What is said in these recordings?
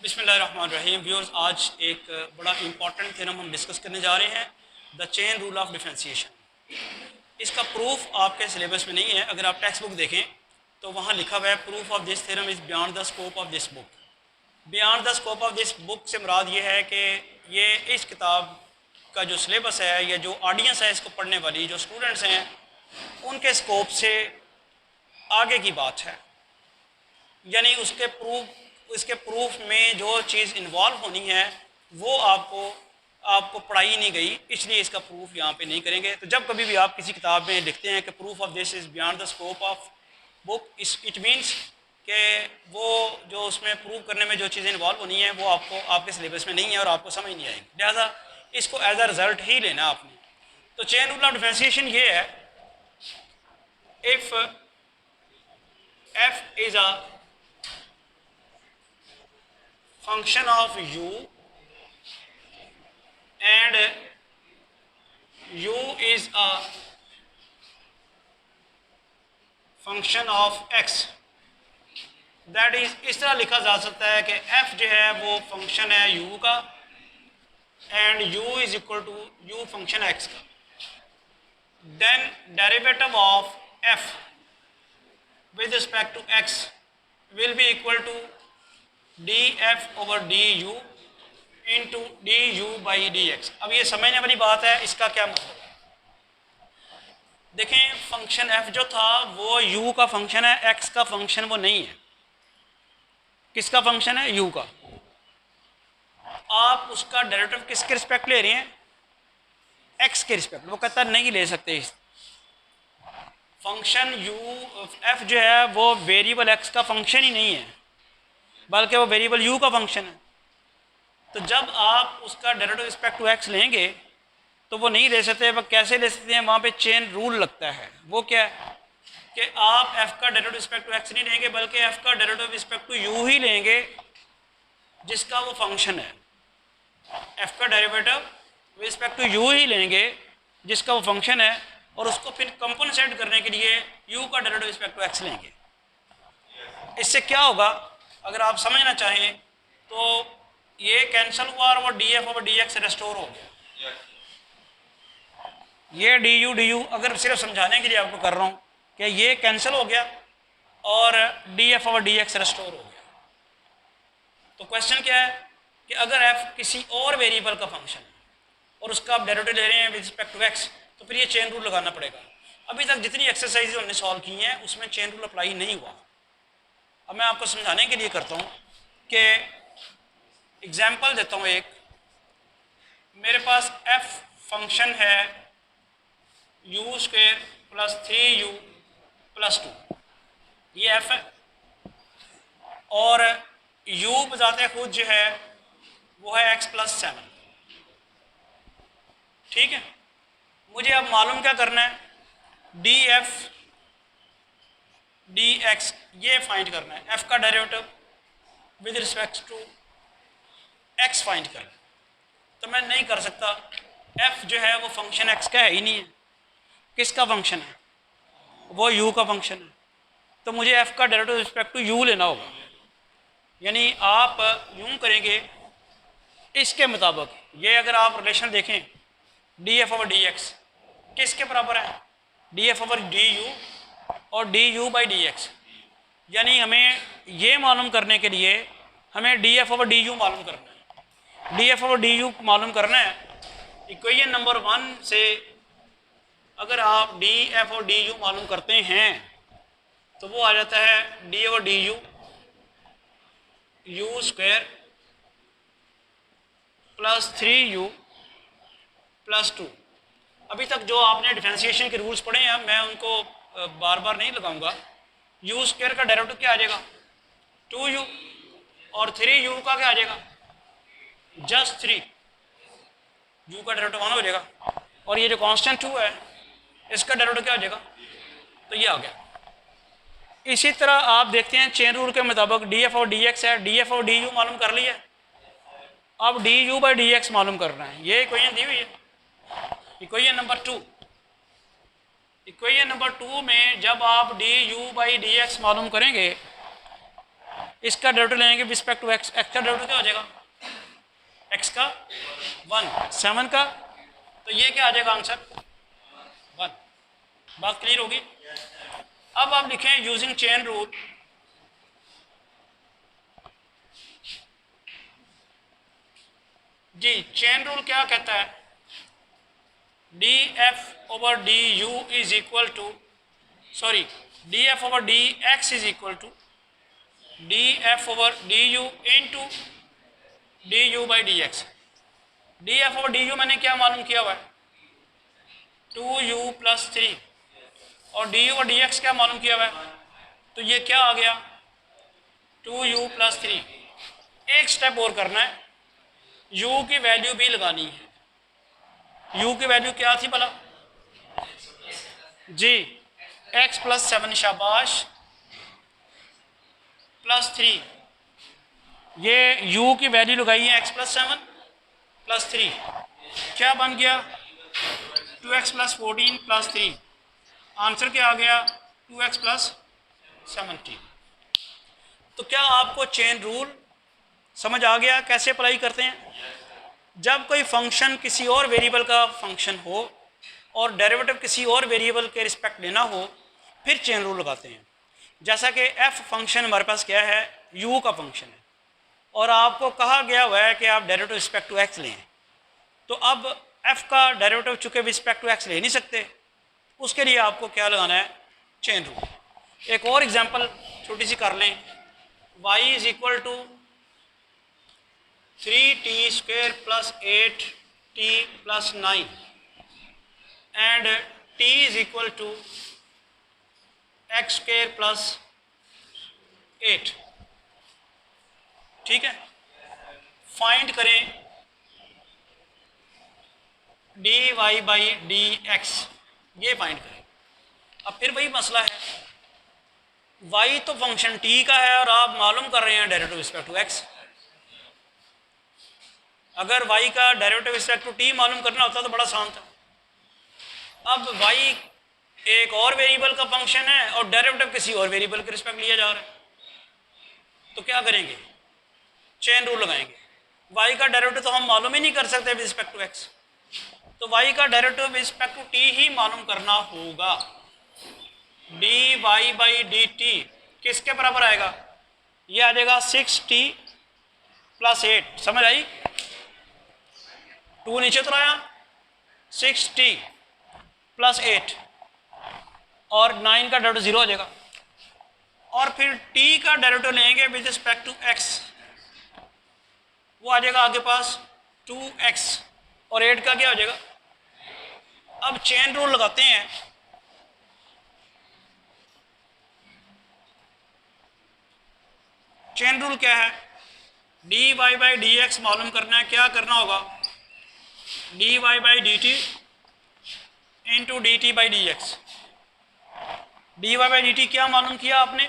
बिस्मिल्लाहिर्रहमानिर्रहीम व्यूअर्स, आज एक बड़ा इंपॉर्टेंट थ्योरम हम डिस्कस करने जा रहे हैं, the chain rule of differentiation. इसका प्रूफ आपके सिलेबस में नहीं है। अगर आप टेक्स्ट बुक देखें तो वहाँ लिखा हुआ है proof of this theorem is beyond the scope of this book. Beyond the scope of this book से मुराद ये है कि ये इस किताब का जो सिलेबस है या जो ऑडियंस है इसको पढ़ने वाली जो स्टूडेंट्स हैं उनके स्कोप से आगे की बात है। यानी उसके प्रूफ में जो चीज़ इन्वॉल्व होनी है वो आपको पढ़ाई नहीं गई, इसलिए इसका प्रूफ यहाँ पे नहीं करेंगे। तो जब कभी भी आप किसी किताब में लिखते हैं कि proof of this is beyond the scope of book, it means कि वो जो उसमें प्रूव करने में जो चीज़ें इन्वॉल्व होनी है वो आपके सिलेबस में नहीं है और आपको समझ नहीं आएगी, लिहाजा इसको एज अ रिजल्ट ही लेना आपने। तो चेन रूल ऑफ डिफरेंशिएशन ये है, if F is a function of u and u is a function of x, that is इस तरह लिखा जा सकता है कि f जो है वो फंक्शन है u का and u is equal to u function x का। Then derivative of f with respect to x will be equal to df over du into du by dx। अब ये समझने वाली बात है, इसका क्या मतलब है? देखें, फंक्शन f जो था वो u का फंक्शन है, x का फंक्शन वो नहीं है। किसका फंक्शन है? u का। आप उसका डेरिवेटिव किसके रिस्पेक्ट ले रहे हैं? x के रिस्पेक्ट। वो कहता नहीं ले सकते। फंक्शन f जो है वो वेरिएबल x का फंक्शन ही नहीं है, बल्कि वो वेरिएबल u का फंक्शन है। तो जब आप उसका डेरिवेटिव रिस्पेक्ट टू x लेंगे तो वो नहीं ले सकते। वह कैसे ले सकते हैं? वहाँ पे चेन रूल लगता है। वो क्या है कि आप f का डेरिवेटिव रिस्पेक्ट टू x नहीं लेंगे, बल्कि f का डेरिवेटिव रिस्पेक्ट टू u ही लेंगे जिसका वो फंक्शन है। f का डेरिवेटिव रिस्पेक्ट टू u ही लेंगे जिसका वो फंक्शन है, और उसको फिर कंपनसेट करने के लिए u का डेरिवेटिव रिस्पेक्ट टू x लेंगे। इससे क्या होगा, अगर आप समझना चाहें तो ये कैंसिल हुआ और वो df ओवर dx रेस्टोर हो गया। ये du अगर सिर्फ समझाने के लिए आपको कर रहा हूँ कि ये कैंसिल हो गया और df ओवर dx रेस्टोर हो गया। तो क्वेश्चन क्या है कि अगर f किसी और वेरिएबल का फंक्शन है और उसका आप डेरिवेटिव ले रहे हैं विद रिस्पेक्ट टू x, तो फिर ये चेन रूल लगाना पड़ेगा। अभी तक जितनी एक्सरसाइज हमने सॉल्व की हैं उसमें चेन रूल अप्लाई नहीं हुआ। अब मैं आपको समझाने के लिए करता हूँ कि एग्जाम्पल देता हूँ एक। मेरे पास f फंक्शन है u square plus 3u plus 2, ये f है, और u बजाते खुद जो है वो है x प्लस 7। ठीक है, मुझे अब मालूम क्या करना है? df dx ये फाइंड करना है। f का derivative with respect to x find करना है। तो मैं नहीं कर सकता, f जो है वो फंक्शन x का है ही नहीं है। किसका फंक्शन है? वो u का फंक्शन है। तो मुझे f का डेरिवेटिव रिस्पेक्ट टू u लेना होगा। यानी आप यूं करेंगे इसके मुताबिक, ये अगर आप रिलेशन देखें df ओवर dx किसके बराबर है? df ओवर du और du बाई dx। यानी हमें ये मालूम करने के लिए हमें df ओवर du मालूम करना है। df ओवर du मालूम करना है। इक्वेशन नंबर 1 से अगर आप df और du मालूम करते हैं तो वो आ जाता है d over du u square plus 3u plus 2। अभी तक जो आपने डिफरेंशिएशन के रूल्स पढ़े हैं मैं उनको बार बार नहीं लगाऊंगा। u स्क्वायर का डेरिवेटिव क्या आ जाएगा? 2u, और 3u का क्या आ जाएगा? जस्ट 3। u का डेरिवेटिव 1 हो जाएगा, और ये जो कांस्टेंट 2 है इसका डेरिवेटिव क्या आ जाएगा? तो ये आ गया। इसी तरह आप देखते हैं चेन रूल के मुताबिक df और dx है, df और du मालूम कर लिया, अब du बाई dx मालूम करना है। ये इक्वेशन दी हुई है, इक्वेशन नंबर 2। इक्वेशन नंबर 2 में जब आप du बाई dx मालूम करेंगे, इसका डेरिवेटिव लेंगे रिस्पेक्ट टू एक्स, एक्स का डेरिवेटिव क्या हो जाएगा, एक्स का 1, 7 का, तो ये क्या आ जाएगा आंसर 1। बात क्लियर होगी। अब आप लिखें यूजिंग चेन रूल, जी चेन रूल क्या कहता है, d f over d u is equal to, sorry d f over d x is equal to d f over d u into d u by d x. D f over d u मैंने क्या मालूम किया हुआ है 2u plus 3, और D you और D x क्या मालूम किया हुआ है, तो ये क्या आ गया 2u प्लस 3। एक स्टेप और करना है, u की वैल्यू भी लगानी है। u की वैल्यू क्या थी भला, जी x प्लस 7, शाबाश, प्लस 3, ये u की वैल्यू लगाई है x प्लस 7 प्लस 3, क्या बन गया 2x प्लस 14 प्लस 3, आंसर क्या आ गया 2x प्लस 17। तो क्या आपको चेन रूल समझ आ गया कैसे अप्लाई करते हैं। जब कोई फंक्शन किसी और वेरिएबल का फंक्शन हो और डेरिवेटिव किसी और वेरिएबल के रिस्पेक्ट लेना हो, फिर चेन रूल लगाते हैं। जैसा कि f फंक्शन हमारे पास क्या है, u का फंक्शन है, और आपको कहा गया हुआ है कि आप डेरिवेटिव रिस्पेक्ट टू x लें, तो अब f का डेरिवेटिव चूँकि रिस्पेक्ट टू x ले नहीं सकते, उसके लिए आपको क्या लगाना है, चेन रूल। एक और एग्जांपल छोटी सी कर लें, y is equal to 3t square plus 8t plus 9 and t is equal to x square plus 8। ठीक है, फाइंड करें dy बाई dx, ये फाइंड करें। अब फिर वही मसला है, y तो फंक्शन t का है और आप मालूम कर रहे हैं डेरिवेटिव रिस्पेक्ट टू x। अगर y का डेरिवेटिव रिस्पेक्ट टू t मालूम करना होता तो बड़ा आसान था। अब y एक और वेरिएबल का फंक्शन है और डेरिवेटिव किसी और वेरिएबल के रिस्पेक्ट लिया जा रहा है, तो क्या करेंगे, चेन रूल लगाएंगे। y का डेरिवेटिव तो हम मालूम ही नहीं कर सकते रिस्पेक्ट टू x, तो y का डेरिवेटिव रिस्पेक्ट टू t ही मालूम करना होगा। dy बाई dt किसके बराबर आएगा, ये आ जाएगा 6t प्लस 8, समझ आई, 2 नीचे उतराया, 6t प्लस 8 और 9 का डेरिवेटिव 0 हो जाएगा, और फिर t का डेरिवेटिव लेंगे विद रिस्पेक्ट टू x, वो आ जाएगा आगे पास 2x, और 8 का क्या हो जाएगा। अब चेन रूल लगाते हैं, चेन रूल क्या है, dy बाई dx मालूम करना है, क्या करना होगा, dy by dt into dt by dx। dy by dt क्या मालूम किया आपने,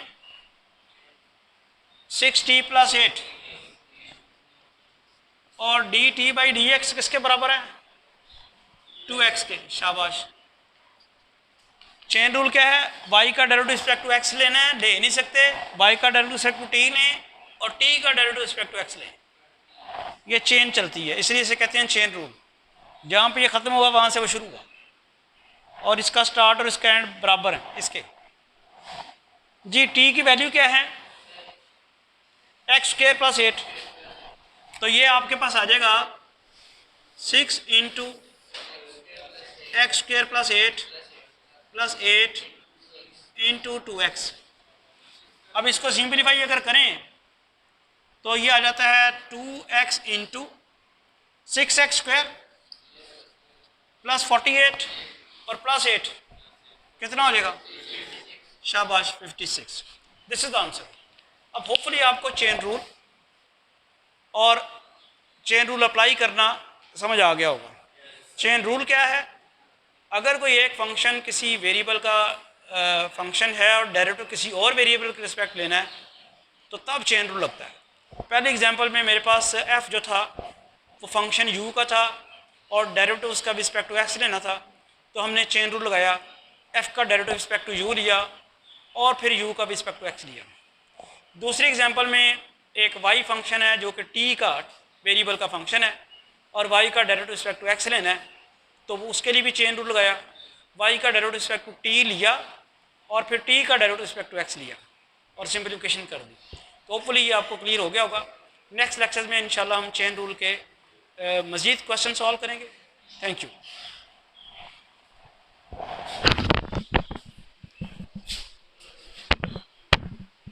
6t प्लस 8, और dt बाई dx किसके बराबर है, 2x के, शाबाश। चेन रूल क्या है, y का डेरिवेटिव रिस्पेक्ट टू x लेना है, ले नहीं सकते, y का डेरिवेटिव रिस्पेक्ट टू t लें और t का डेरिवेटिव रिस्पेक्ट टू x लें, ये चेन चलती है, इसलिए इसे कहते हैं चेन रूल। जहाँ पे ये ख़त्म हुआ वहाँ से वो शुरू हुआ, और इसका स्टार्ट और इसका एंड बराबर है इसके। जी t की वैल्यू क्या है, x स्क्वायर प्लस 8, तो ये आपके पास आ जाएगा 6 into x square plus 8 into 2x। अब इसको सिंप्लीफाई अगर करें तो ये आ जाता है 2x into 6x square plus 48 और प्लस 8, कितना हो जाएगा, शाबाश 56। This is the answer. अब होपफुली आपको चेन रूल और चेन रूल अप्लाई करना समझ आ गया होगा। चेन रूल क्या है, अगर कोई एक फंक्शन किसी वेरिएबल का फंक्शन है और डेरिवेटिव किसी और वेरिएबल के रिस्पेक्ट लेना है तो तब चेन रूल लगता है। पहले एग्जांपल में मेरे पास f जो था वो फंक्शन u का था और डेरिवेटिव उसका रिस्पेक्ट टू x लेना था, तो हमने चेन रूल लगाया, f का डेरिवेटिव रिस्पेक्ट टू u लिया और फिर u का रिस्पेक्ट टू x लिया। दूसरी एग्जांपल में एक y फंक्शन है जो कि t का वेरिएबल का फंक्शन है और y का डेरिवेटिव रिस्पेक्ट टू x लेना है, तो वो उसके लिए भी चेन रूल लगाया, y का डेरिवेटिव रिस्पेक्ट टू t लिया और फिर t का डेरिवेटिव रिस्पेक्ट टू x लिया और सिंप्लीफिकेशन कर दी। तो होपफुली ये आपको क्लियर हो गया होगा। नेक्स्ट लेक्चर में इंशाल्लाह हम चेन रूल के मज़ीद क्वेश्चन सॉल्व करेंगे। Thank you.